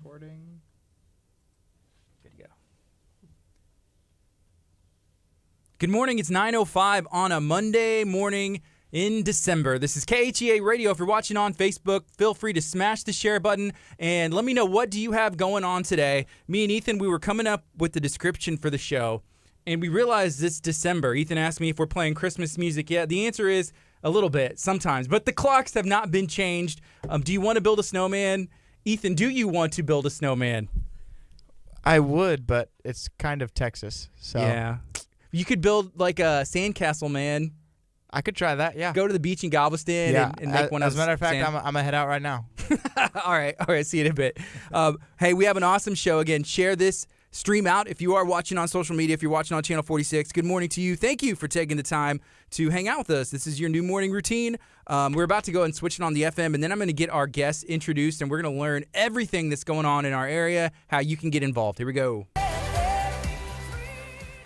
Recording. Good to go. Good morning. It's 9:05 on a Monday morning in December. This is KHEA Radio. If you're watching on Facebook, feel free to smash the share button and let me know, what do you have going on today? Me and Ethan, we were coming up with the description for the show, and we realized it's December. Ethan asked me if we're playing Christmas music yet. The answer is a little bit, sometimes. But the clocks have not been changed. Do you want to build a snowman? Ethan, do you want to build a snowman? I would, but it's kind of Texas, so Yeah. You could build like a sandcastle, man. I could try that. Yeah, Go to the beach in Galveston and make one as a matter of fact, sand. I'm gonna head out right now. All right. See you in a bit. Hey, we have an awesome show. Again, share this stream out if you are watching on social media, if you're watching on Channel 46. Good morning to you. Thank you for taking the time to hang out with us. This is your new morning routine. We're about to go and switch it on the FM, and then I'm going to get our guests introduced, and we're going to learn everything that's going on in our area, how you can get involved. Here we go.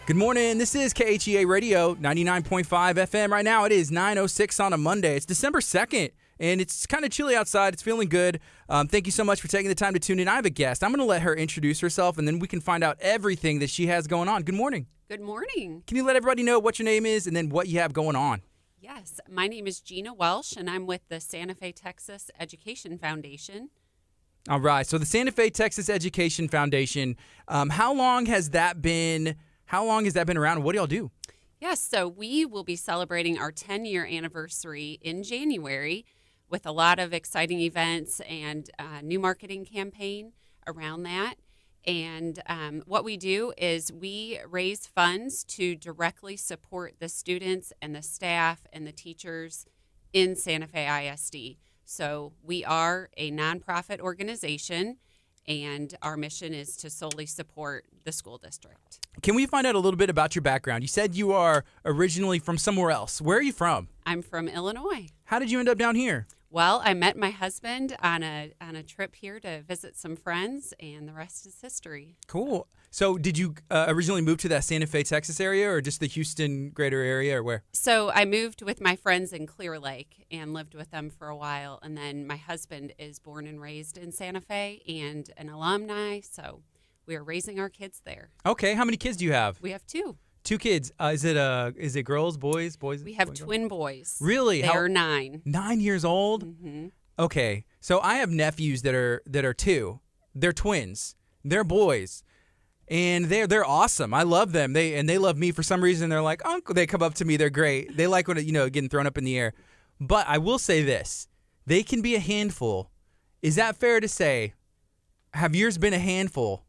Good morning. This is KHEA Radio, 99.5 FM. Right now, it is 9:06 on a Monday. It's December 2nd, and it's kind of chilly outside. It's feeling good. Thank you so much for taking the time to tune in. I have a guest. I'm going to let her introduce herself, and then we can find out everything that she has going on. Good morning. Good morning. Can you let everybody know what your name is and then what you have going on? Yes, my name is Gina Welsh, and I'm with the Santa Fe, Texas Education Foundation. All right. So the Santa Fe, Texas Education Foundation, how long has that been around? What do y'all do? Yes, so we will be celebrating our 10-year anniversary in January with a lot of exciting events and new marketing campaign around that. And what we do is we raise funds to directly support the students and the staff and the teachers in Santa Fe ISD. So we are a nonprofit organization, and our mission is to solely support the school district. Can we find out a little bit about your background? You said you are originally from somewhere else. Where are you from? I'm from Illinois. How did you end up down here? Well, I met my husband on a trip here to visit some friends, and the rest is history. Cool. So did you originally move to that Santa Fe, Texas area, or just the Houston greater area, or where? So I moved with my friends in Clear Lake and lived with them for a while, and then my husband is born and raised in Santa Fe and an alumni, so we are raising our kids there. Okay. How many kids do you have? We have two. Two kids. Is it girls, boys? We have boys, twin boys. Really? They are 9. 9 years old? Mm-hmm. Okay. So I have nephews that are 2. They're twins. They're boys. And they're awesome. I love them. They love me for some reason. They're like, "Uncle." They come up to me. They're great. They like when getting thrown up in the air. But I will say this: they can be a handful. Is that fair to say? Have yours been a handful?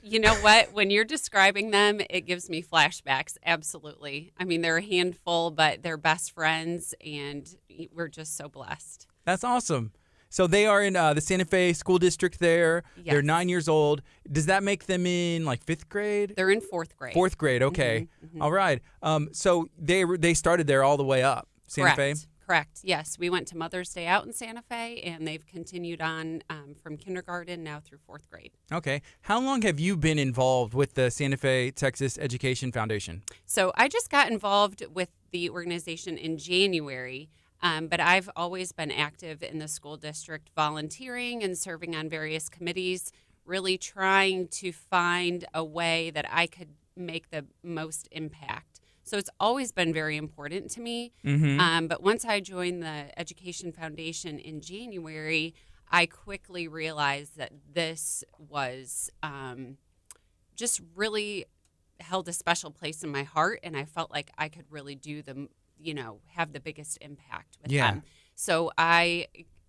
You know what? When you're describing them, it gives me flashbacks. Absolutely. I mean, they're a handful, but they're best friends, and we're just so blessed. That's awesome. So they are in the Santa Fe School District there. Yes. They're 9 years old. Does that make them in like 5th grade? They're in 4th grade. 4th grade, okay. Mm-hmm. All right. So they started there all the way up, Santa Fe? Correct. Yes, we went to Mother's Day out in Santa Fe, and they've continued on from kindergarten now through 4th grade. Okay. How long have you been involved with the Santa Fe, Texas Education Foundation? So I just got involved with the organization in January, but I've always been active in the school district, volunteering and serving on various committees, really trying to find a way that I could make the most impact. So it's always been very important to me. Mm-hmm. But once I joined the Education Foundation in January, I quickly realized that this was just really held a special place in my heart, and I felt like I could really do have the biggest impact with them. So I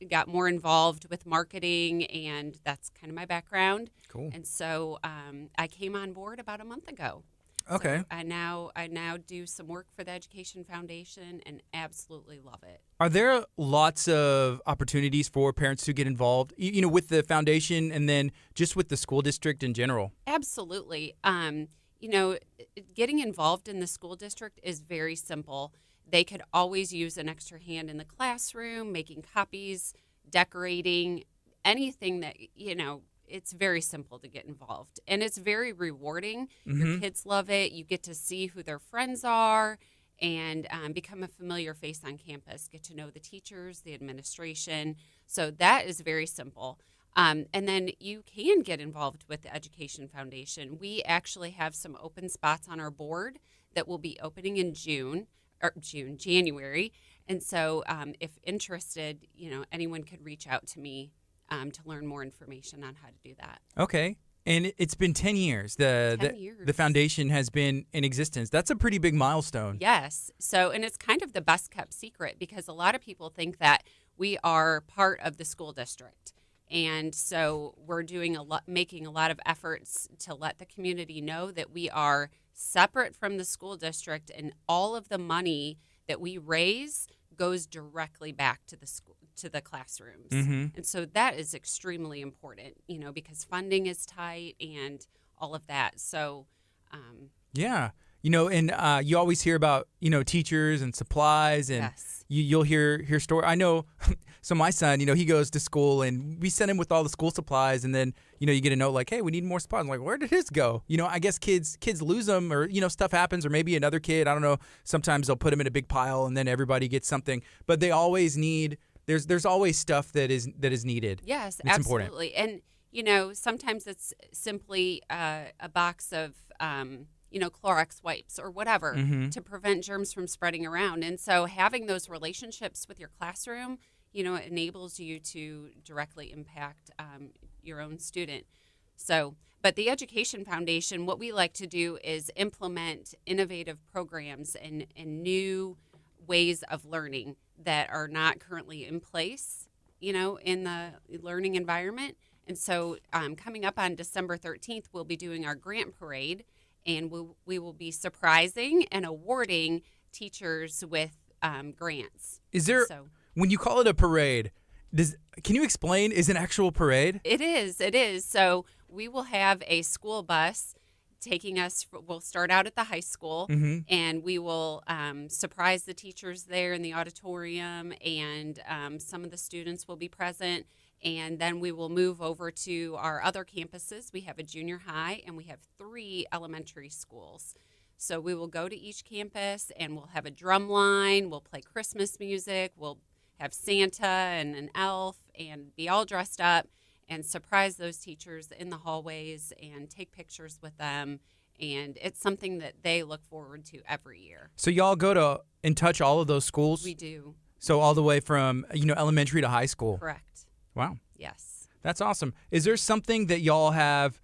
got more involved with marketing, and that's kind of my background. Cool. And so I came on board about a month ago. Okay. So I now do some work for the Education Foundation and absolutely love it. Are there lots of opportunities for parents to get involved, with the foundation and then just with the school district in general? Absolutely. Getting involved in the school district is very simple. They could always use an extra hand in the classroom, making copies, decorating, anything that, it's very simple to get involved. And it's very rewarding. Mm-hmm. Your kids love it. You get to see who their friends are and become a familiar face on campus, get to know the teachers, the administration. So that is very simple. And then you can get involved with the Education Foundation. We actually have some open spots on our board that will be opening in January. And so if interested, anyone could reach out to me to learn more information on how to do that. Okay. And it's been 10 years. 10 years. The foundation has been in existence. That's a pretty big milestone. Yes. So, and it's kind of the best kept secret because a lot of people think that we are part of the school district. And so we're making a lot of efforts to let the community know that we are separate from the school district, and all of the money that we raise goes directly back to the school, to the classrooms. Mm-hmm. And so that is extremely important, because funding is tight and all of that. So, Yeah. And you always hear about, teachers and supplies, and yes. you'll hear stories. I know, so my son, he goes to school, and we send him with all the school supplies, and then, you get a note like, hey, we need more supplies. I'm like, where did his go? I guess kids lose them, or, stuff happens, or maybe another kid, I don't know, sometimes they'll put them in a big pile, and then everybody gets something. But they always need, there's always stuff that is needed. Yes, it's absolutely. important. And, sometimes it's simply a box of, Clorox wipes or whatever Mm-hmm. to prevent germs from spreading around. And so having those relationships with your classroom, it enables you to directly impact your own student. So, but the Education Foundation, what we like to do is implement innovative programs and new ways of learning that are not currently in place, in the learning environment. And so coming up on December 13th, we'll be doing our grant parade, and we will be surprising and awarding teachers with grants. Is there, when you call it a parade, can you explain, is it an actual parade? It is. So we will have a school bus taking us, we'll start out at the high school, Mm-hmm. and we will surprise the teachers there in the auditorium, and some of the students will be present. And then we will move over to our other campuses. We have a junior high, and we have 3 elementary schools. So we will go to each campus, and we'll have a drum line. We'll play Christmas music. We'll have Santa and an elf and be all dressed up and surprise those teachers in the hallways and take pictures with them. And it's something that they look forward to every year. So y'all go to and touch all of those schools? We do. So all the way from, elementary to high school? Correct. Wow. Yes. That's awesome. Is there something that y'all have,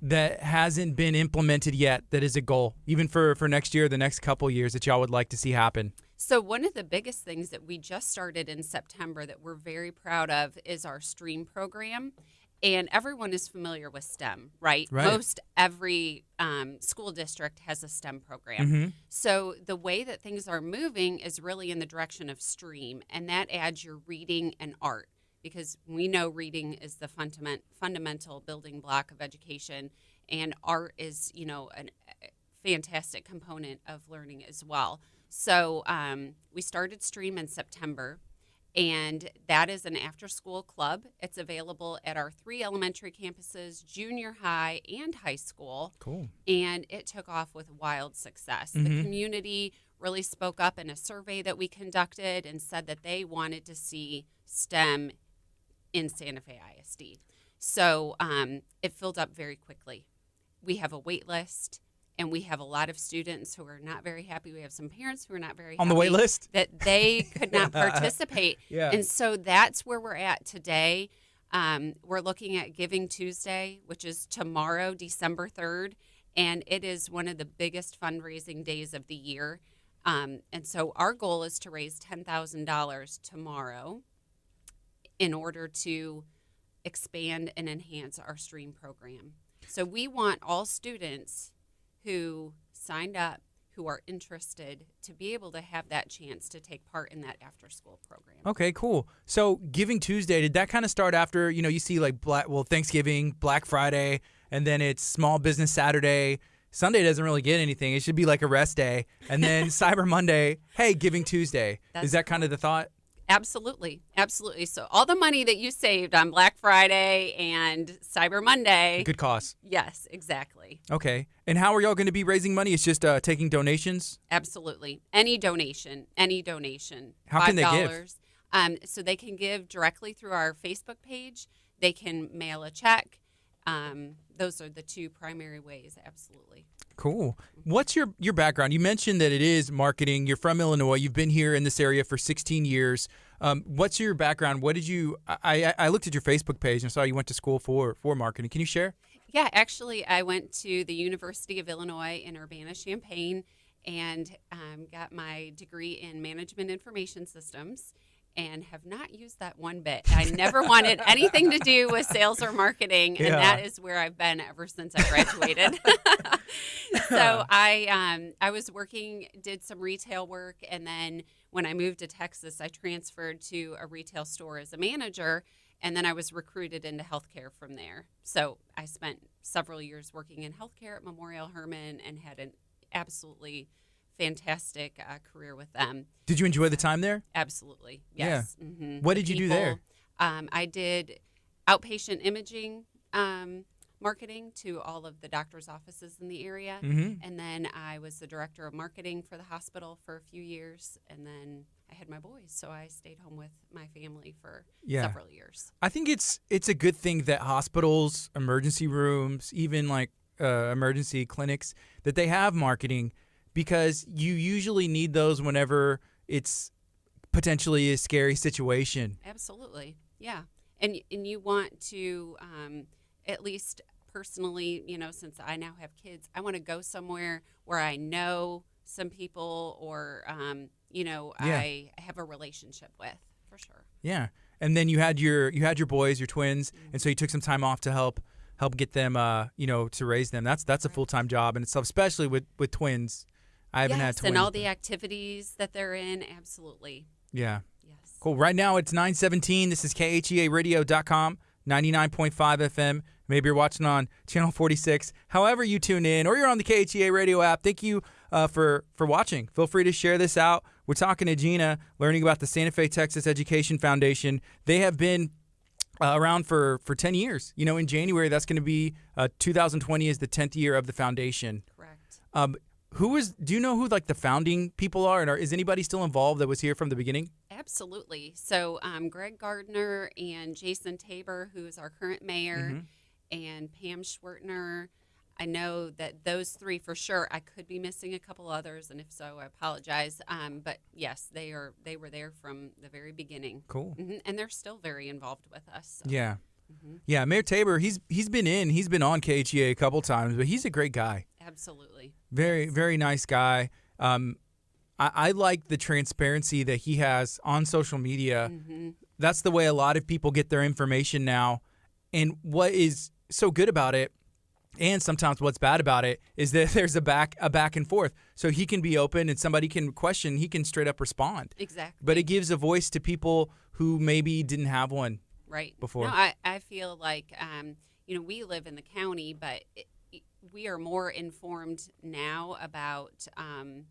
that hasn't been implemented yet that is a goal, even for next year, the next couple years, that y'all would like to see happen? So one of the biggest things that we just started in September that we're very proud of is our STREAM program. And everyone is familiar with STEM, right? Right. Most every school district has a STEM program. Mm-hmm. So the way that things are moving is really in the direction of STREAM, and that adds your reading and art, because we know reading is the fundamental building block of education, and art is, a fantastic component of learning as well. So we started STREAM in September. And that is an after-school club. It's available at our 3 elementary campuses, junior high and high school. Cool. And it took off with wild success. Mm-hmm. The community really spoke up in a survey that we conducted and said that they wanted to see STEM in Santa Fe ISD. So it filled up very quickly. We have a wait list. And we have a lot of students who are not very happy. We have some parents who are not very happy. On the wait list? That they could not participate. Yeah. And so that's where we're at today. We're looking at Giving Tuesday, which is tomorrow, December 3rd. And it is one of the biggest fundraising days of the year. And so our goal is to raise $10,000 tomorrow in order to expand and enhance our STREAM program. So we want all students who signed up, who are interested, to be able to have that chance to take part in that after-school program. Okay, cool. So Giving Tuesday, did that kind of start after, you see like Thanksgiving, Black Friday, and then it's Small Business Saturday. Sunday doesn't really get anything. It should be like a rest day. And then Cyber Monday, hey, Giving Tuesday. Is that kind of the thought? Absolutely. Absolutely. So all the money that you saved on Black Friday and Cyber Monday. Good cause. Yes, exactly. Okay. And how are y'all going to be raising money? It's just taking donations? Absolutely. Any donation. How can they give? So they can give directly through our Facebook page. They can mail a check. Those are the two primary ways, absolutely. Cool. What's your background? You mentioned that it is marketing. You're from Illinois. You've been here in this area for 16 years. What's your background? What did you I looked at your Facebook page and saw you went to school for marketing. Can you share? Yeah, actually, I went to the University of Illinois in Urbana-Champaign and got my degree in management information systems and have not used that one bit. I never wanted anything to do with sales or marketing, and that is where I've been ever since I graduated. So I was working, did some retail work, and then when I moved to Texas, I transferred to a retail store as a manager, and then I was recruited into healthcare from there. So I spent several years working in healthcare at Memorial Hermann and had an absolutely fantastic career with them. Did you enjoy the time there? Absolutely, yes. Yeah. Mm-hmm. What did you do there? I did outpatient imaging marketing to all of the doctor's offices in the area. Mm-hmm. And then I was the director of marketing for the hospital for a few years. And then I had my boys, so I stayed home with my family for several years. I think it's a good thing that hospitals, emergency rooms, even like emergency clinics, that they have marketing, because you usually need those whenever it's potentially a scary situation. Absolutely, yeah. And you want to, at least personally, since I now have kids, I want to go somewhere where I know some people or, I have a relationship with, for sure. Yeah. And then you had your boys, your twins, and so you took some time off to help get them, to raise them. That's a full-time job, and it's especially with twins. I haven't had twins. And all the activities that they're in, absolutely. Yeah. Yes. Cool. Right now it's 9:17. This is KHEARadio.com, 99.5 FM. Maybe you're watching on Channel 46. However you tune in, or you're on the KHEA Radio app, thank you for watching. Feel free to share this out. We're talking to Gina, learning about the Santa Fe, Texas Education Foundation. They have been around for 10 years. In January, that's going to be 2020 is the 10th year of the foundation. Correct. Do you know who like the founding people are, and is anybody still involved that was here from the beginning? Absolutely. So Greg Gardner and Jason Tabor, who is our current mayor, and Pam Schwertner. I know that those three for sure. I could be missing a couple others, and if so, I apologize. But yes, they were there from the very beginning. Cool. And they're still very involved with us. So. Yeah. Yeah, Mayor Tabor, he's been on KHEA a couple times, but he's a great guy. Absolutely. Very, very nice guy. I like the transparency that he has on social media. That's the way a lot of people get their information now. And what is so good about it, and sometimes what's bad about it, is that there's a back and forth. So he can be open and somebody can question, he can straight up respond. Exactly. But it gives a voice to people who maybe didn't have one before. No, I feel like, we live in the county, but we are more informed now about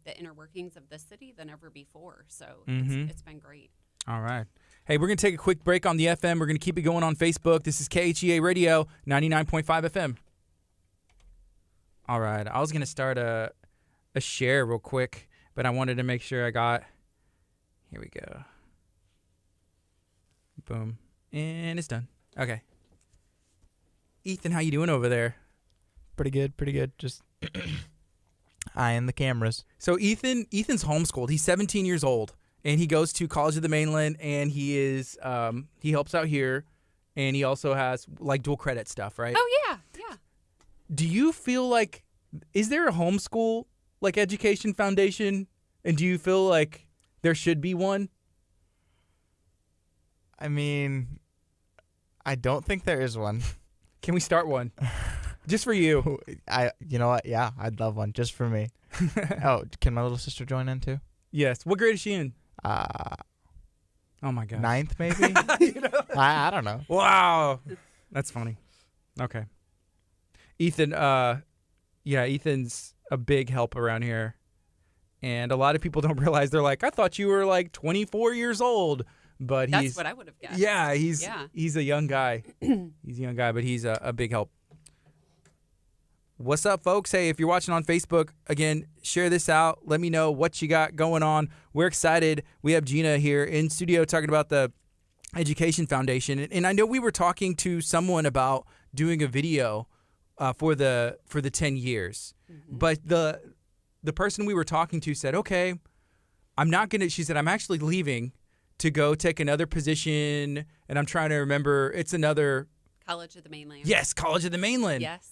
the inner workings of the city than ever before. So it's been great. All right. Hey, we're going to take a quick break on the FM. We're going to keep it going on Facebook. This is KHEA Radio, 99.5 FM. All right. I was going to start a share real quick, but I wanted to make sure I got... Here we go. Boom. And it's done. Okay. Ethan, how you doing over there? Pretty good. Just eyeing the cameras. So Ethan's homeschooled. He's 17 years old, and he goes to College of the Mainland, and he helps out here, and he also has like dual credit stuff, right? Oh yeah. Do you feel like, is there a homeschool like education foundation, and do you feel like there should be one? I mean, I don't think there is one. Can we start one? Just for you. You know what? Yeah, I'd love one just for me. Oh, can my little sister join in too? Yes. What grade is she in? Oh my God. 9th maybe? I don't know. Wow. That's funny. Okay. Ethan, Ethan's a big help around here. And a lot of people don't realize, they're like, I thought you were like 24 years old. But that's what I would have guessed. Yeah, he's a young guy. He's a young guy, but he's a big help. What's up, folks? Hey, if you're watching on Facebook, again, share this out. Let me know what you got going on. We're excited. We have Gina here in studio talking about the Education Foundation. And I know we were talking to someone about doing a video for the 10 years. Mm-hmm. But the person we were talking to said, okay, she said, I'm actually leaving to go take another position. And I'm trying to remember, it's another. College of the Mainland. Yes, College of the Mainland. Yes.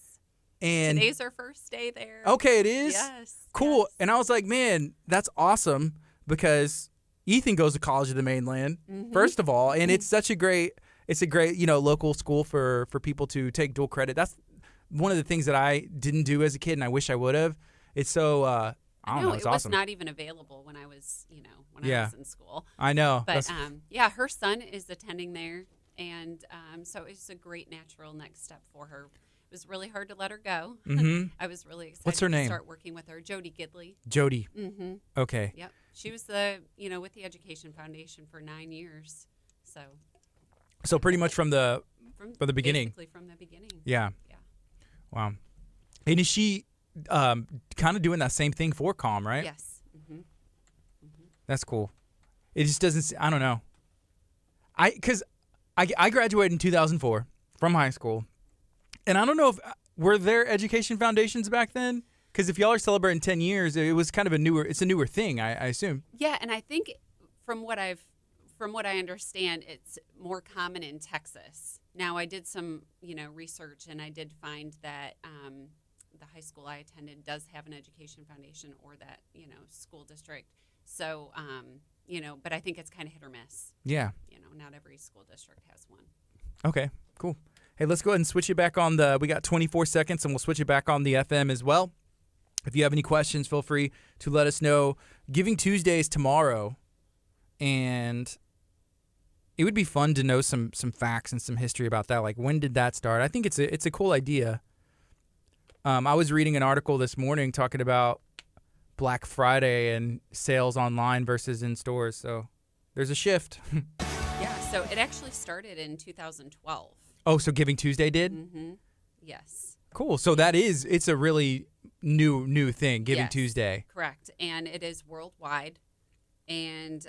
And today's our first day there. Okay, it is? Yes. Cool. Yes. And I was like, man, that's awesome because Ethan goes to College of the Mainland, first of all, and it's a great, local school for people to take dual credit. That's one of the things that I didn't do as a kid and I wish I would have. It's so I don't know, it's awesome. It was not even available when I was, I was in school. I know. But her son is attending there, and so it's a great natural next step for her. It was really hard to let her go. Mm-hmm. I was really excited What's her name? To start working with her. Jody Gidley. Jody. Mm-hmm. Okay. Yep. She was with the Education Foundation for 9 years. So pretty much from the beginning. Basically from the beginning. Yeah. Yeah. Wow. And is she kind of doing that same thing for COM, right? Yes. Mm-hmm. Mm-hmm. That's cool. It just doesn't. I don't know. Because I graduated in 2004 from high school. And I don't know if were there education foundations back then? Because if y'all are celebrating 10 years, it was kind of a newer thing, I assume. Yeah, and I think from what I understand, it's more common in Texas. Now, I did some research, and I did find that the high school I attended does have an education foundation or that school district. So but I think it's kind of hit or miss. Yeah. Not every school district has one. Okay, cool. Hey, let's go ahead and switch it back on we got 24 seconds, and we'll switch it back on the FM as well. If you have any questions, feel free to let us know. Giving Tuesday is tomorrow, and it would be fun to know some facts and some history about that. Like, when did that start? I think it's a cool idea. I was reading an article this morning talking about Black Friday and sales online versus in stores, so there's a shift. Yeah, so it actually started in 2012. Oh, so Giving Tuesday did? Mm-hmm. Yes. Cool. So it's a really new thing, Giving Tuesday. Correct. And it is worldwide. And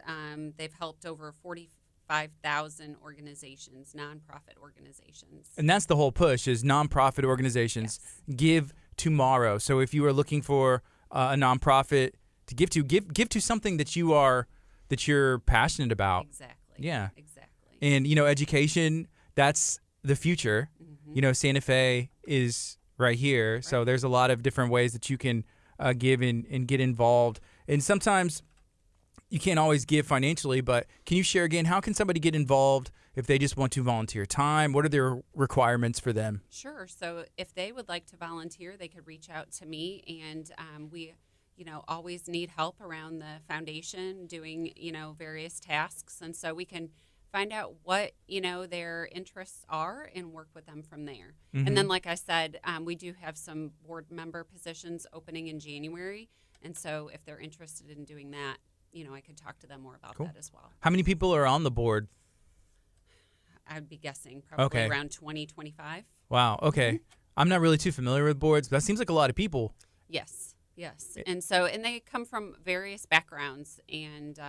they've helped over 45,000 organizations, nonprofit organizations. And that's the whole push is nonprofit organizations. Yes. Give tomorrow. So if you are looking for a nonprofit to give to something that you're passionate about. Exactly. Yeah. Exactly. And education, that's the future. Mm-hmm. Santa Fe is right here. Right. So there's a lot of different ways that you can give and get involved. And sometimes you can't always give financially, but can you share again, how can somebody get involved if they just want to volunteer time? What are their requirements for them? Sure. So if they would like to volunteer, they could reach out to me, and we always need help around the foundation doing, various tasks. And so we can find out what, their interests are and work with them from there. Mm-hmm. And then, like I said, we do have some board member positions opening in January. And so if they're interested in doing that, I could talk to them more about that as well. How many people are on the board? I'd be guessing probably around 20, 25. Wow. Okay. Mm-hmm. I'm not really too familiar with boards, but that seems like a lot of people. Yes. And they come from various backgrounds, and,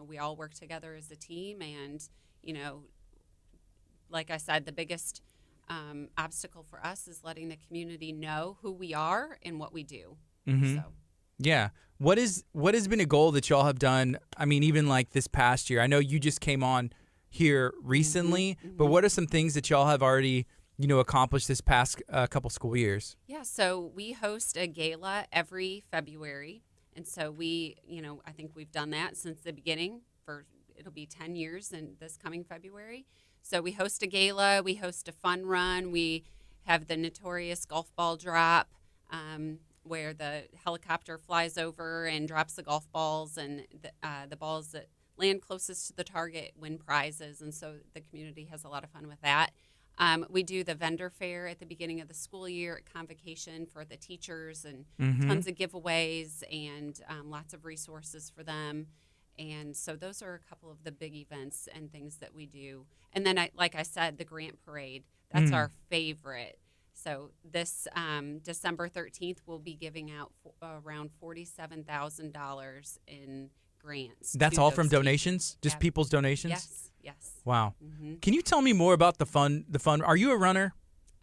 we all work together as a team. And, like I said, the biggest obstacle for us is letting the community know who we are and what we do. Mm-hmm. So. Yeah. What has been a goal that y'all have done? I mean, even like this past year, I know you just came on here recently, mm-hmm. but what are some things that y'all have already accomplished this past couple school years? Yeah, so we host a gala every February. And so we, I think we've done that since the beginning it'll be 10 years in this coming February. So we host a gala, we host a fun run, we have the notorious golf ball drop where the helicopter flies over and drops the golf balls, and the balls that land closest to the target win prizes. And so the community has a lot of fun with that. We do the vendor fair at the beginning of the school year at convocation for the teachers, and mm-hmm. tons of giveaways and lots of resources for them. And so those are a couple of the big events and things that we do. And then, like I said, the grant parade, that's our favorite. So this December 13th, we'll be giving out around $47,000 in grants. That's to all those from teachers. donations? Just people's donations? Yes, yes. Wow. Mm-hmm. Can you tell me more about the fun? Are you a runner?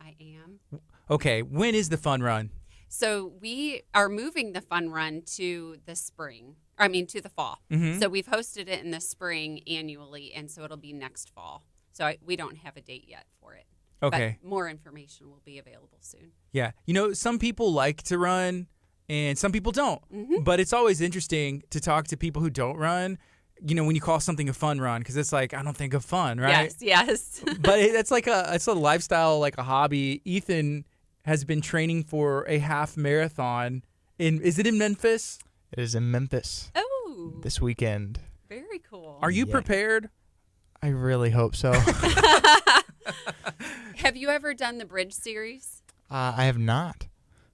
I am. Okay. When is the fun run? So we are moving the fun run to the spring. To the fall. Mhm. So we've hosted it in the spring annually, and so it'll be next fall. So we don't have a date yet for it. Okay. But more information will be available soon. Yeah. Some people like to run and some people don't. Mm-hmm. But it's always interesting to talk to people who don't run, when you call something a fun run, because it's like, I don't think of fun, right? Yes. But it's a lifestyle, like a hobby. Ethan has been training for a half marathon. Is it in Memphis? It is in Memphis Oh, this weekend. very cool. Are you Yeah. prepared? I really hope so. Have you ever done the Bridge series? I have not.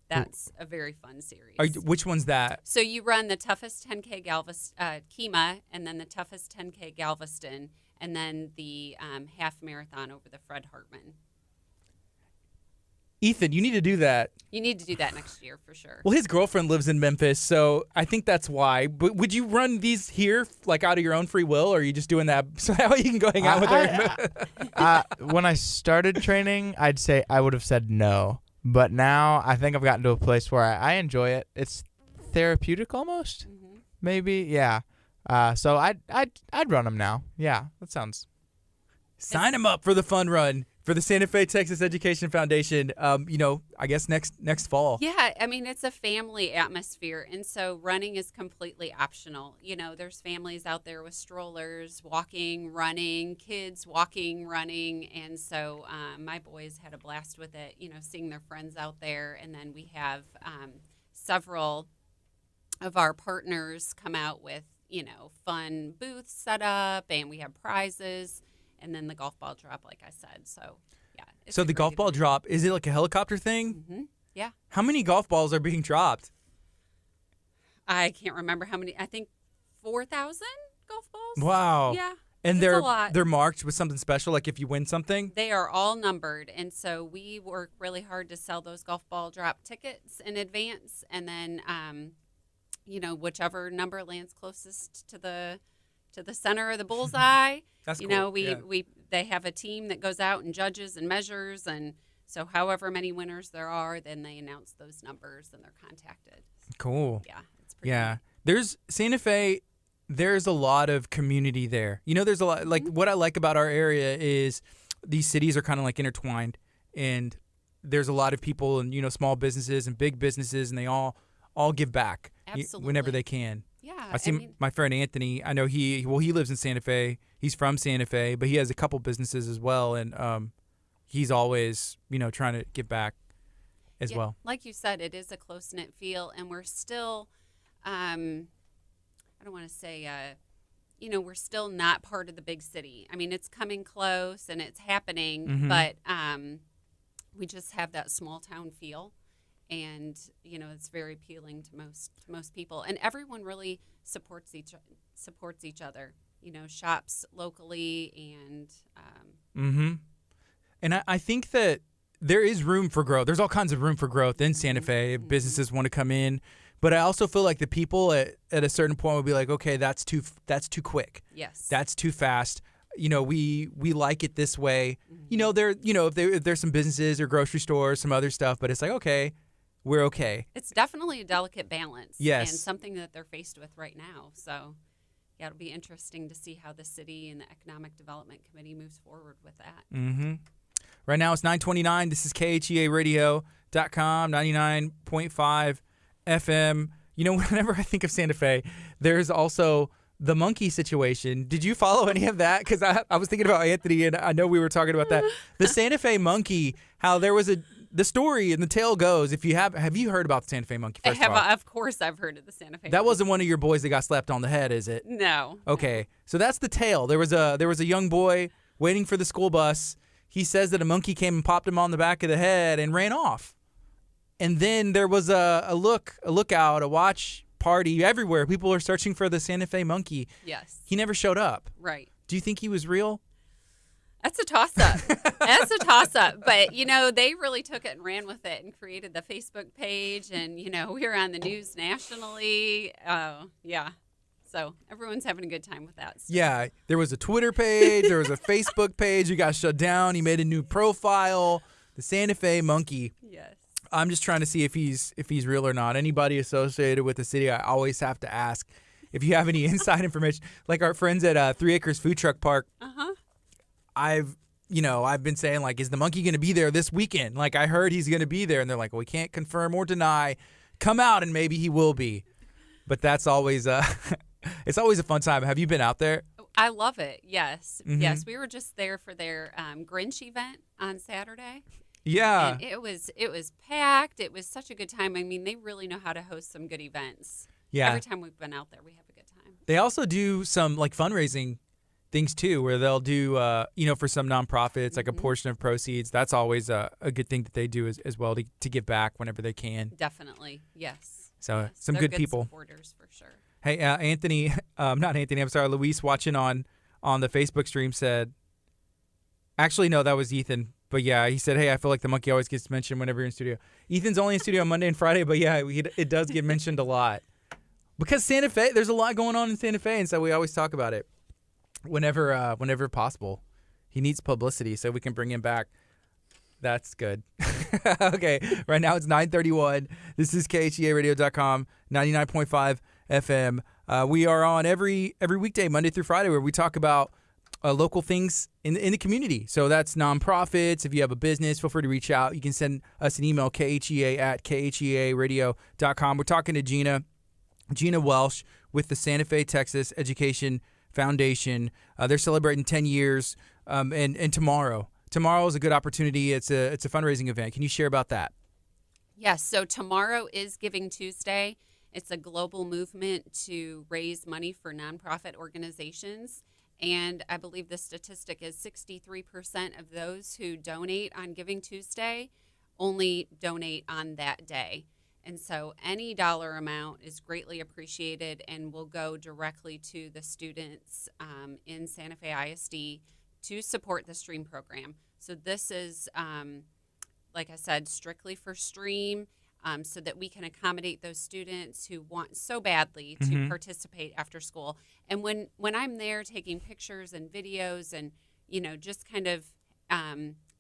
That's a very fun series. Which one's that? So you run the toughest 10K KEMA, and then the toughest 10K Galveston, and then the half marathon over the Fred Hartman. Ethan, you need to do that. You need to do that next year for sure. Well, his girlfriend lives in Memphis, so I think that's why. But would you run these here, like out of your own free will, or are you just doing that so that way you can go hang out with her? When I started training, I'd say I would have said no. But now I think I've gotten to a place where I enjoy it. It's therapeutic almost, maybe. Yeah. So I'd run them now. Yeah, that sounds. Sign him up for the fun run for the Santa Fe Texas Education Foundation. I guess next fall. Yeah, it's a family atmosphere, and so running is completely optional. There's families out there with strollers, walking, running, kids walking, running, and so my boys had a blast with it, seeing their friends out there, and then we have several of our partners come out with, fun booths set up, and we have prizes. And then the golf ball drop, like I said. So, yeah. So the golf ball drop, is it like a helicopter thing? Mm-hmm. Yeah. How many golf balls are being dropped? I can't remember how many. I think 4,000 golf balls. Wow. Yeah. And it's a lot. they're marked with something special, like if you win something? They are all numbered. And so we work really hard to sell those golf ball drop tickets in advance. And then, whichever number lands closest to the center of the bullseye. That's cool. Yeah. They have a team that goes out and judges and measures, and so however many winners there are, then they announce those numbers and they're contacted. Cool. Yeah, it's pretty Yeah. There's Santa Fe, there's a lot of community there. There's a lot, like what I like about our area is these cities are kind of like intertwined, and there's a lot of people and small businesses and big businesses, and they all give back whenever they can. Yeah, I see my friend Anthony. I know he lives in Santa Fe. He's from Santa Fe, but he has a couple businesses as well, and he's always trying to give back as well. Like you said, it is a close-knit feel, and we're still, I don't want to say, we're still not part of the big city. It's coming close and it's happening, but we just have that small town feel. And it's very appealing to most people, and everyone really supports each other. Shops locally, and And I think that there is room for growth. There's all kinds of room for growth in Santa Fe. If businesses want to come in, but I also feel like the people at a certain point would be like, okay, that's too quick. Yes, that's too fast. We like it this way. If there's some businesses or grocery stores, some other stuff, but it's like, okay. We're okay. It's definitely a delicate balance. Yes. And something that they're faced with right now. So, yeah, it'll be interesting to see how the city and the Economic Development Committee moves forward with that. Mm-hmm. Right now it's 9:29. This is KHEARadio.com, 99.5 FM. Whenever I think of Santa Fe, there's also the monkey situation. Did you follow any of that? Because I was thinking about Anthony, and I know we were talking about that. The Santa Fe monkey, how there was the story and the tale goes, if you have you heard about the Santa Fe monkey? First of course I've heard of the Santa Fe That monkey. wasn't one of your boys that got slapped on the head, is it? No. Okay. So that's the tale. There was a young boy waiting for the school bus. He says that a monkey came and popped him on the back of the head and ran off. And then there was a lookout, a watch party everywhere. People are searching for the Santa Fe monkey. Yes. He never showed up. Right. Do you think he was real? That's a toss-up. That's It's a toss-up, but, they really took it and ran with it and created the Facebook page, and, we were on the news nationally. Yeah. So everyone's having a good time with that. Yeah, there was a Twitter page, there was a Facebook page. You got shut down. He made a new profile, the Santa Fe Monkey. Yes. I'm just trying to see if he's real or not. Anybody associated with the city, I always have to ask if you have any inside information. Like our friends at 3 Acres Food Truck Park. I've been saying, like, is the monkey going to be there this weekend? Like, I heard he's going to be there, and they're like, well, we can't confirm or deny. Come out, and maybe he will be. But that's always it's always a fun time. Have you been out there? I love it. Yes. Yes. We were just there for their Grinch event on Saturday. Yeah. And it was packed. It was such a good time. I mean, they really know how to host some good events. Yeah. Every time we've been out there, we have a good time. They also do some, like, fundraising things, too, where they'll do, for some nonprofits, like a portion of proceeds. That's always a good thing that they do as well to give back whenever they can. Definitely. Yes. So yes. some They're good people. Supporters for sure. Hey, Anthony, not Anthony, I'm sorry, Luis watching on the Facebook stream said, actually, no, that was Ethan. But yeah, he said, hey, I feel like the monkey always gets mentioned whenever you're in studio. Ethan's only in studio on Monday and Friday, but yeah, it does get mentioned a lot. Because Santa Fe, there's a lot going on in Santa Fe, and so we always talk about it whenever possible. He needs publicity, so we can bring him back. That's good. Okay, right now it's 9:31. This is KHEARadio.com, 99.5 FM. We are on every weekday, Monday through Friday, where we talk about local things in the community. So that's nonprofits. If you have a business, feel free to reach out. You can send us an email, KHEA@KHEARadio.com. We're talking to Gina Welsh with the Santa Fe, Texas Education Foundation. They're celebrating 10 years, and tomorrow is a good opportunity. It's a fundraising event. Can you share about that? Yes. So tomorrow is Giving Tuesday. It's a global movement to raise money for nonprofit organizations. And I believe the statistic is 63% of those who donate on Giving Tuesday only donate on that day. And so any dollar amount is greatly appreciated and will go directly to the students in Santa Fe ISD to support the STREAM program. So this is, like I said, strictly for STREAM, so that we can accommodate those students who want so badly to participate after school. And when I'm there taking pictures and videos and, just kind of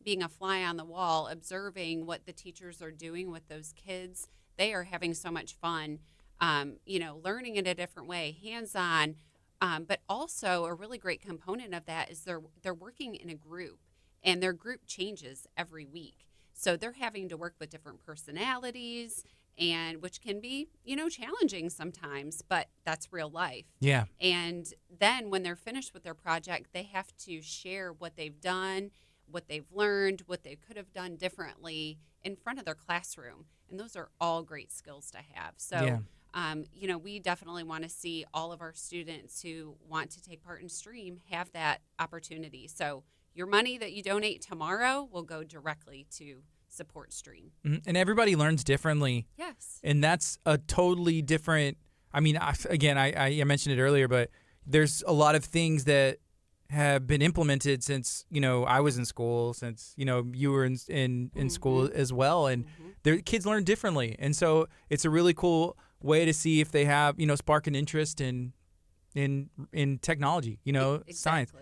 being a fly on the wall, observing what the teachers are doing with those kids, they are having so much fun, learning in a different way, hands-on. But also a really great component of that is they're working in a group, and their group changes every week. So they're having to work with different personalities, and which can be, challenging sometimes, but that's real life. Yeah. And then when they're finished with their project, they have to share what they've done, what they've learned, what they could have done differently in front of their classroom. And those are all great skills to have. So, we definitely want to see all of our students who want to take part in STREAM have that opportunity. So your money that you donate tomorrow will go directly to support STREAM. And everybody learns differently. Yes. And that's a totally different, I mentioned it earlier, but there's a lot of things that have been implemented since, I was in school, since, you were in school as well. And their kids learn differently. And so it's a really cool way to see if they have, spark an interest in technology, Exactly. science.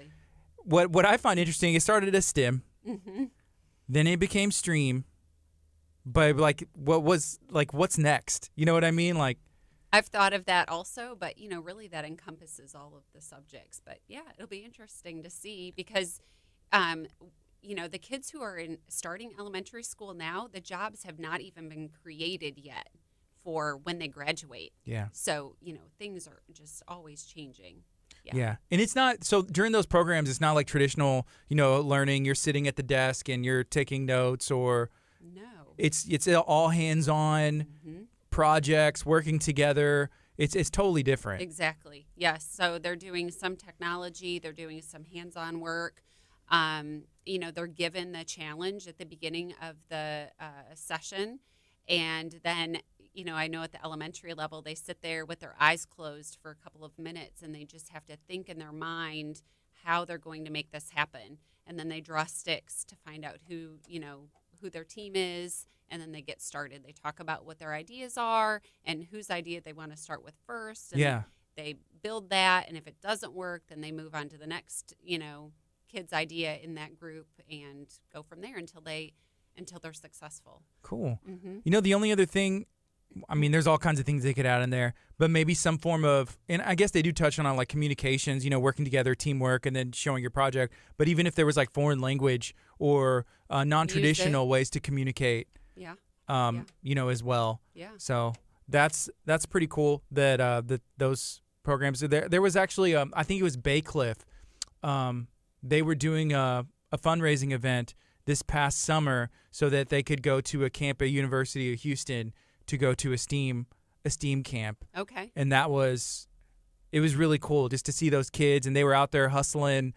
What I find interesting, it started as STEM, then it became STREAM, but what's next? You know what I mean? Like, I've thought of that also, but really that encompasses all of the subjects. But yeah, it'll be interesting to see because, the kids who are starting elementary school now, the jobs have not even been created yet for when they graduate. Yeah. So, things are just always changing. Yeah. And it's not, so during those programs, it's not like traditional, learning. You're sitting at the desk and you're taking notes or. No. It's all hands-on projects, working together. It's totally different. Exactly. Yes. So they're doing some technology. They're doing some hands-on work. They're given the challenge at the beginning of the session. And then, I know at the elementary level, they sit there with their eyes closed for a couple of minutes and they just have to think in their mind how they're going to make this happen. and then they draw sticks to find out who their team is, and then they get started. They talk about what their ideas are and whose idea they want to start with first. And they build that, and if it doesn't work, then they move on to the next, kid's idea in that group and go from there until they're successful. Cool. Mm-hmm. The only other thing, I mean, there's all kinds of things they could add in there, but maybe some form of, and I guess they do touch on like communications, working together, teamwork, and then showing your project. But even if there was like foreign language or non-traditional ways to communicate, as well. Yeah. So that's pretty cool that those programs are there. There was actually, I think it was Baycliff. They were doing a fundraising event this past summer so that they could go to a camp at University of Houston to go to a STEAM camp. Okay. And it was really cool just to see those kids, and they were out there hustling,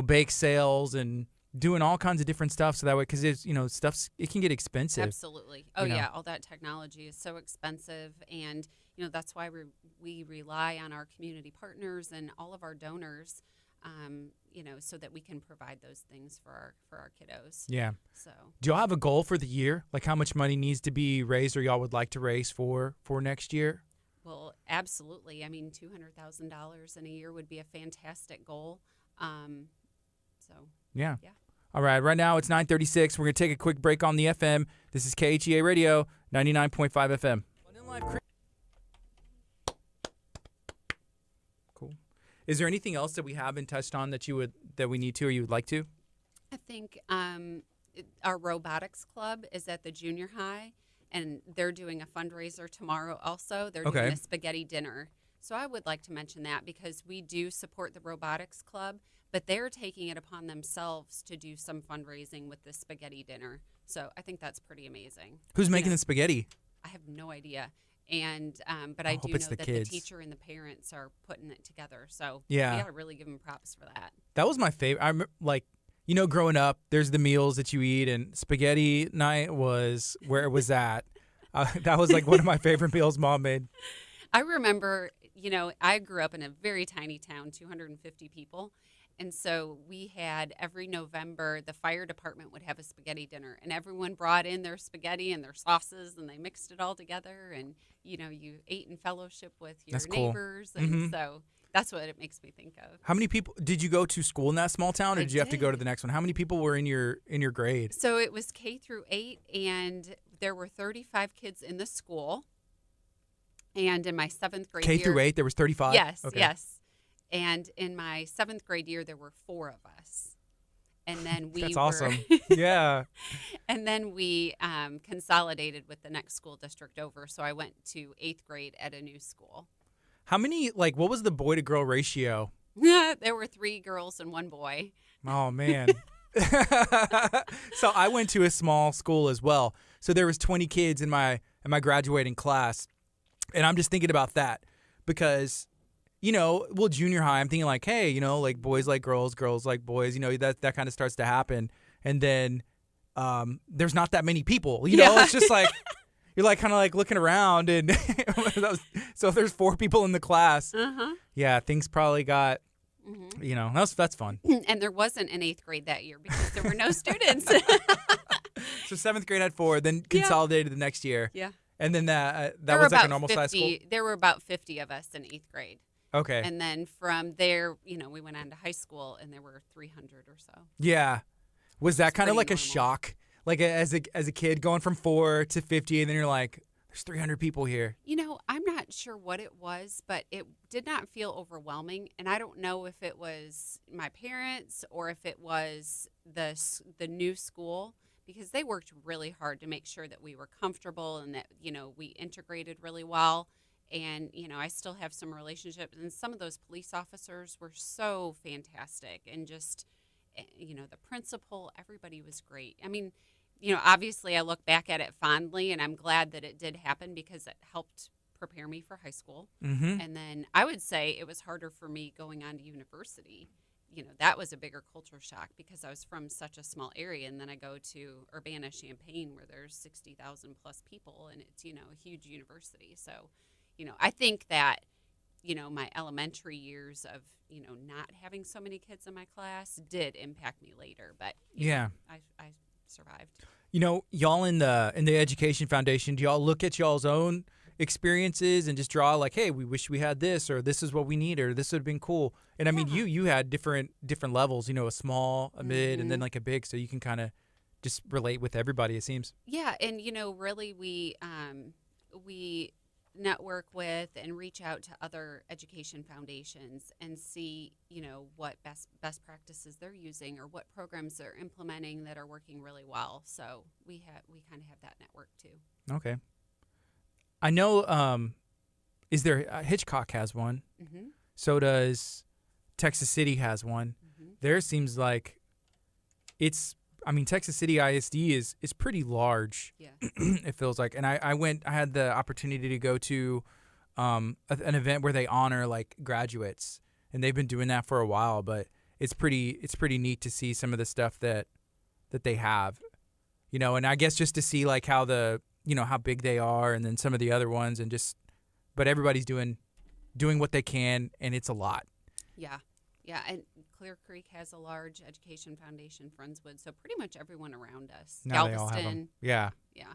bake sales and doing all kinds of different stuff. So that way, because it's, it can get expensive. Absolutely. Oh yeah. All that technology is so expensive. And, that's why we rely on our community partners and all of our donors, so that we can provide those things for our kiddos. Yeah. So do y'all have a goal for the year? Like how much money needs to be raised or y'all would like to raise for next year? Well, absolutely. I mean, $200,000 in a year would be a fantastic goal. Yeah. All right. Right now it's 9:36. We're going to take a quick break on the FM. This is KHEA Radio, 99.5 FM. Cool. Is there anything else that we haven't touched on that we need to or you would like to? I think our robotics club is at the junior high, and they're doing a fundraiser tomorrow also. They're doing a spaghetti dinner. So I would like to mention that because we do support the robotics club, but they're taking it upon themselves to do some fundraising with the spaghetti dinner. So I think that's pretty amazing. Who's making the spaghetti? I have no idea. And but I do know that the teacher and the parents are putting it together. So we got to really give them props for that. That was my favorite. I remember, growing up, there's the meals that you eat, and spaghetti night was where it was at. That was like one of my favorite meals Mom made. I remember, I grew up in a very tiny town, 250 people. And so we had every November, the fire department would have a spaghetti dinner, and everyone brought in their spaghetti and their sauces, and they mixed it all together. And, you ate in fellowship with your neighbors. And so that's what it makes me think of. How many people did you go to school in that small town, or did you have to go to the next one? How many people were in your grade? So it was K through 8, and there were 35 kids in the school. And in my 7th grade K through 8, there was 35? Yes, yes. And in my 7th grade year, there were 4 of us. And then we That's awesome. Yeah. And then we consolidated with the next school district over. So I went to 8th grade at a new school. How many, what was the boy to girl ratio? There were 3 girls and 1 boy. Oh, man. So I went to a small school as well. So there was 20 kids in my graduating class. And I'm just thinking about that because, junior high, I'm thinking like, hey, boys like girls, girls like boys, that kind of starts to happen. And then there's not that many people, it's just like, you're like kind of like looking around. And so if there's 4 people in the class, things probably got, that's fun. And there wasn't an 8th grade that year because there were no students. So 7th grade had 4, then consolidated the next year. Yeah. And then that was like a normal size school? There were about 50 of us in 8th grade. Okay. And then from there, we went on to high school, and there were 300 or so. Yeah. Was that kind of like normal. A shock? Like as a kid going from 4 to 50, and then you're like, there's 300 people here. I'm not sure what it was, but it did not feel overwhelming. And I don't know if it was my parents or if it was the new school, because they worked really hard to make sure that we were comfortable and that, we integrated really well. And, I still have some relationships. And some of those police officers were so fantastic. And just, the principal, everybody was great. I mean, obviously I look back at it fondly, and I'm glad that it did happen because it helped prepare me for high school. Mm-hmm. And then I would say it was harder for me going on to university. That was a bigger culture shock because I was from such a small area, and then I go to Urbana-Champaign where there's 60,000 plus people, and it's, a huge university. So, I think that my elementary years of, not having so many kids in my class did impact me later. But I survived. Y'all in the Education Foundation, do y'all look at y'all's own experiences and just draw like, hey, we wish we had this, or this is what we need, or this would have been cool? And I mean, you had different levels, a small, a mid, and then like a big, so you can kind of just relate with everybody, it seems. Yeah, and really we network with and reach out to other education foundations and see, what best practices they're using or what programs they're implementing that are working really well. So we kind of have that network too. Okay. I know, is there, Hitchcock has one. Mm-hmm. So does Texas City has one. Mm-hmm. There seems like Texas City ISD is pretty large. Yeah. It feels like. And I had the opportunity to go to an event where they honor like graduates, and they've been doing that for a while, but it's pretty neat to see some of the stuff that they have, and I guess just to see like how how big they are, and then some of the other ones, and but everybody's doing what they can, and it's a lot. Yeah. Yeah, and Clear Creek has a large education foundation, Friendswood, so pretty much everyone around us. Now they all have them. Yeah. Yeah.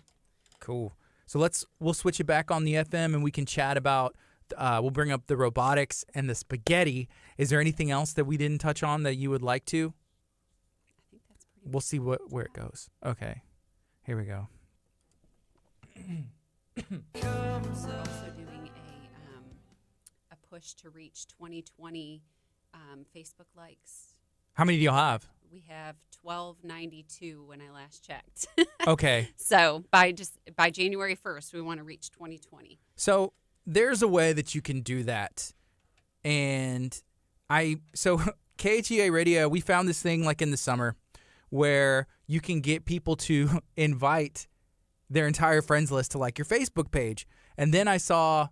Cool. So we'll switch it back on the FM, and we can chat about, we'll bring up the robotics and the spaghetti. Is there anything else that we didn't touch on that you would like to? I think that's pretty We'll see where it goes. Okay. Here we go. We're also doing a push to reach 2020 Facebook likes. How many do y'all have? We have 1292 when I last checked. Okay. So by January 1st, we want to reach 2020. So there's a way that you can do that. And KHEA Radio, we found this thing like in the summer where you can get people to invite their entire friends list to like your Facebook page. And then I saw,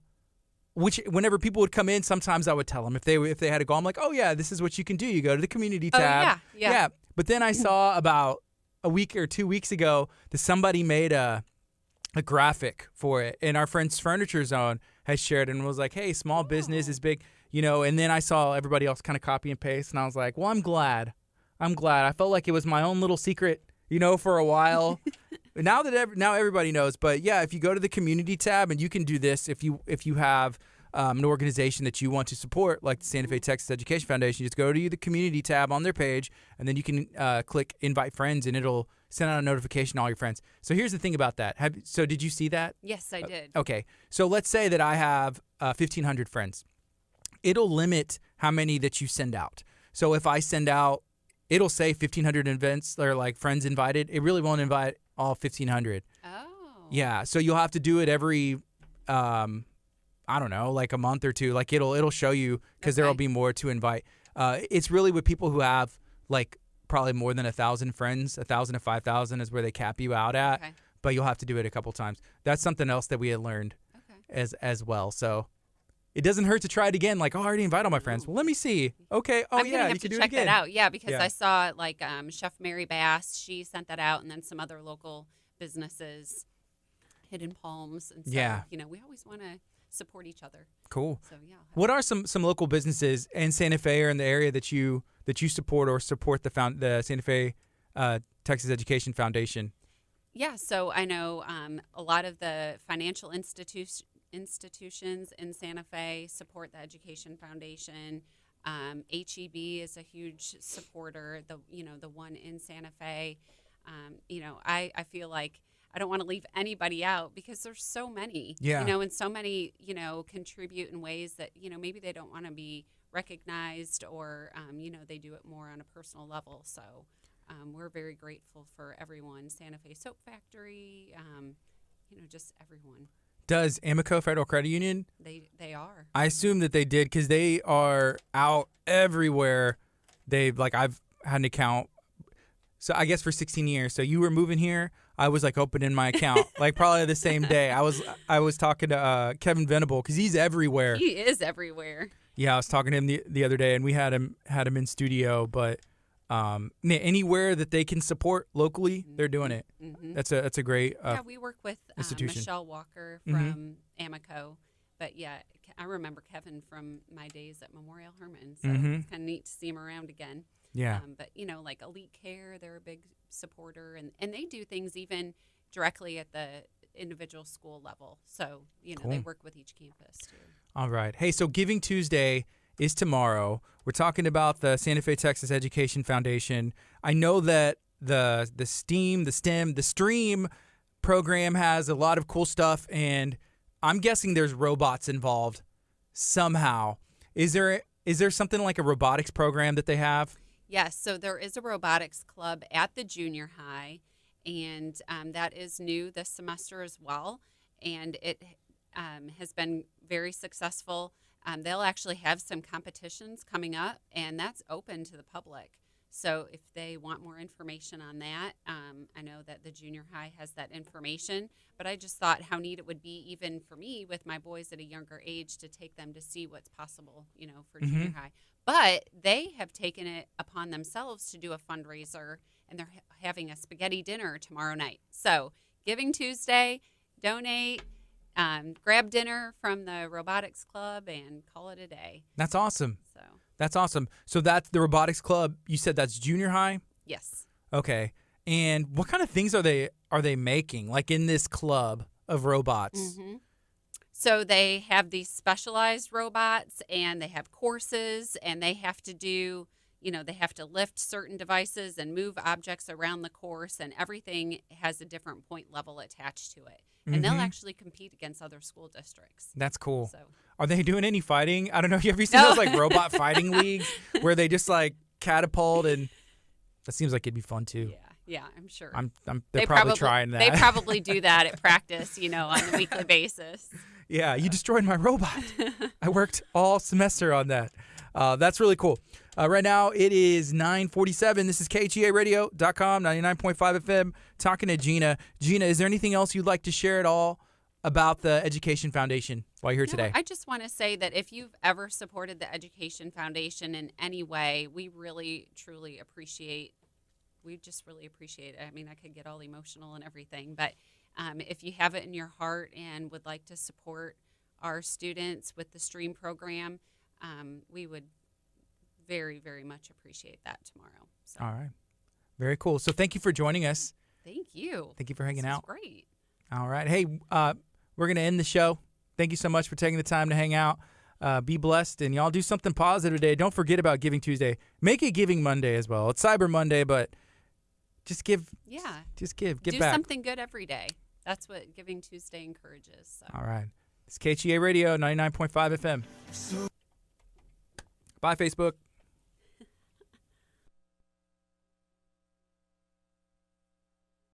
whenever people would come in, sometimes I would tell them if they had to go, I'm like, oh yeah, this is what you can do. You go to the community tab. Oh, yeah. But then I saw about a week or 2 weeks ago that somebody made a graphic for it, and our friend's Furniture Zone has shared it and was like, hey, small business is big, and then I saw everybody else kind of copy and paste, and I was like, well, I'm glad. I felt like it was my own little secret, for a while. Now everybody knows. But yeah, if you go to the community tab, and you can do this if you have an organization that you want to support, like the Santa Fe Texas Education Foundation, just go to the community tab on their page, and then you can click invite friends, and it'll send out a notification to all your friends. So here's the thing about that. So did you see that? Yes, I did. Okay. So let's say that I have 1,500 friends. It'll limit how many that you send out. So if I send out, it'll say 1,500 events or like friends invited. It really won't invite all 1,500. Oh. Yeah. So you'll have to do it every, I don't know, like a month or two. Like it'll show you, because there'll be more to invite. It's really with people who have like probably more than 1,000 friends. 1,000 to 5,000 is where they cap you out at. Okay. But you'll have to do it a couple times. That's something else that we had learned as well. So it doesn't hurt to try it again. Like, oh, I already invited all my friends. Well, let me see. Okay. Oh, I'm yeah, gonna have you can to do check it again. that out. Yeah, because I saw like Chef Mary Bass. She sent that out, and then some other local businesses, Hidden Palms, and so we always want to support each other. Cool. So what are some local businesses in Santa Fe or in the area that you support or support the Santa Fe Texas Education Foundation? Yeah, so I know a lot of the financial institutions in Santa Fe support the Education Foundation. HEB is a huge supporter. The one in Santa Fe. I feel like I don't want to leave anybody out because there's so many. Yeah. And so many contribute in ways that maybe they don't want to be recognized, or they do it more on a personal level. So we're very grateful for everyone. Santa Fe Soap Factory. Just everyone. Does Amico Federal Credit Union? They are. I assume that they did, because they are out everywhere. I've had an account. So I guess for 16 years. So you were moving here, I was like opening my account, like probably the same day. I was talking to Kevin Venable, because he's everywhere. He is everywhere. Yeah, I was talking to him the other day, and we had him in studio. But anywhere that they can support locally, they're doing it. Mm-hmm. That's a great we work with institution. Michelle Walker from Amico, But yeah, I remember Kevin from my days at Memorial Hermann, so Mhm. it's kind of neat to see him around again. Yeah. But, like Elite Care, they're a big supporter, and they do things even directly at the individual school level. So, they Cool. work with each campus, too. All right. Hey, so Giving Tuesday is tomorrow. We're talking about the Santa Fe, Texas Education Foundation. I know that the STREAM program has a lot of cool stuff, and I'm guessing there's robots involved somehow. Is there something like a robotics program that they have? Yes, so there is a robotics club at the junior high, and that is new this semester as well, and it has been very successful. They'll actually have some competitions coming up, and that's open to the public. So if they want more information on that, I know that the junior high has that information, but I just thought how neat it would be even for me with my boys at a younger age to take them to see what's possible, for junior high. But they have taken it upon themselves to do a fundraiser, and they're having a spaghetti dinner tomorrow night. So Giving Tuesday, donate, grab dinner from the robotics club, and call it a day. That's awesome. So That's awesome. So that's the robotics club. You said that's junior high? yes. Okay. And what kind of things are they making, like in this club of robots? Mm-hmm. So they have these specialized robots, and they have courses, and they have to do, they have to lift certain devices and move objects around the course, and everything has a different point level attached to it. And they'll actually compete against other school districts. That's cool. So Are they doing any fighting? I don't know. Have you seen those like robot fighting leagues where they just like catapult, and that seems like it'd be fun too. yeah, I'm sure. They're probably trying that. They probably do that at practice, on a weekly basis. Yeah, you destroyed my robot. I worked all semester on that. That's really cool. Right now, it is 9:47. This is KHEARadio.com, 99.5 FM, talking to Gina. Gina, is there anything else you'd like to share at all about the Education Foundation while you're here today? I just want to say that if you've ever supported the Education Foundation in any way, we really, truly appreciate we just really appreciate it. I mean, I could get all emotional and everything, but if you have it in your heart and would like to support our students with the STREAM program, we would very, very much appreciate that tomorrow. So. All right. Very cool. So thank you for joining us. Thank you. Thank you for hanging out. Great. All right. Hey, we're going to end the show. Thank you so much for taking the time to hang out. Be blessed, and y'all do something positive today. Don't forget about Giving Tuesday. Make it Giving Monday as well. It's Cyber Monday, but just give. Yeah. Just give. Do back. something good every day. That's what Giving Tuesday encourages. So. All right. It's KHEA Radio, 99.5 FM. Bye, Facebook.